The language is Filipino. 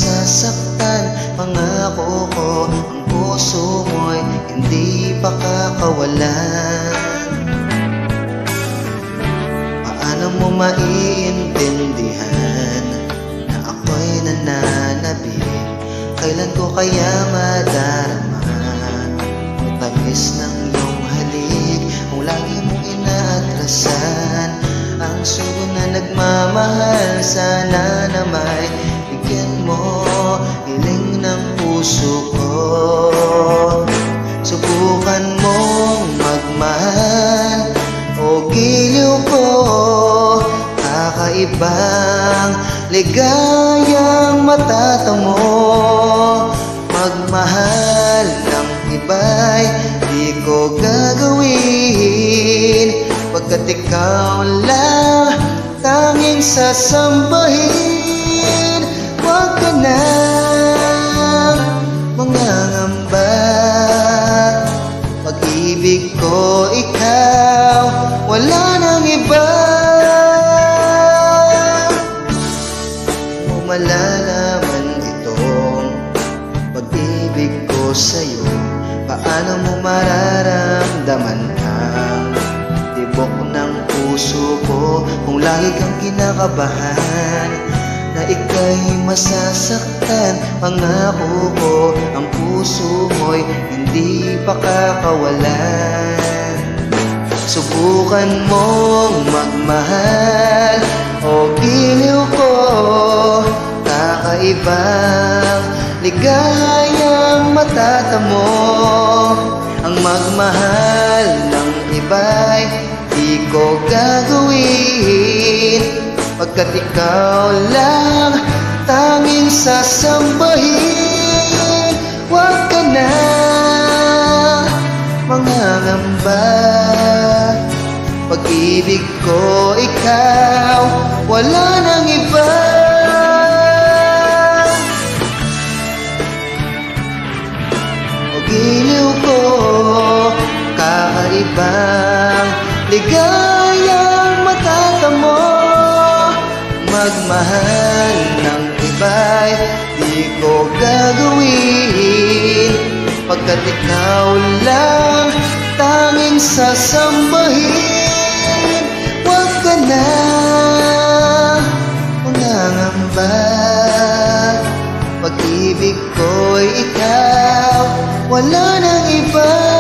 masasaktan. Pangako ko, ang puso mo'y hindi pa kakawalan. Paano mo maiintindihan na ako'y nananabik? Kailan ko kaya madarama ang tamis ng iyong halik? Kung lagi mong inaatrasan ang sugo na nagmamahal, sana na may bigyan mo hiling ng puso ko. Subukan mong magmahal o giliw ko, kakaibang ligayang matatamo. Magmahal ng iba'y di ko gagawin, pagkat ikaw lang tanging sasambahin. Huwag ka na mangangamba, pag-ibig ko ikaw, wala nang iba. Kung malalaman itong pag-ibig ko sa'yo, paano mo mararamdaman ang tibok ng puso ko? Kung lagi kang kinakabahan na ika'y masasaktan, pangako ko, ang puso mo'y hindi pa kakawalan. Subukan mong magmahal o giliw ko, kakaibang ligayang matatamo. Ang magmahal ng iba'y di ko gagawin, pagkat ikaw lang tanging sasambahin. Huwag ka na mangangamba, pag-ibig ko ikaw, wala nang iba. O giliw ko, kakaibang ligayang matatamo. Magmahal ng iba'y di ko gagawin, pagkat ikaw lang tanging sasambahin. Huwag ka na mangangamba, pag-ibig ko'y ikaw, wala nang iba.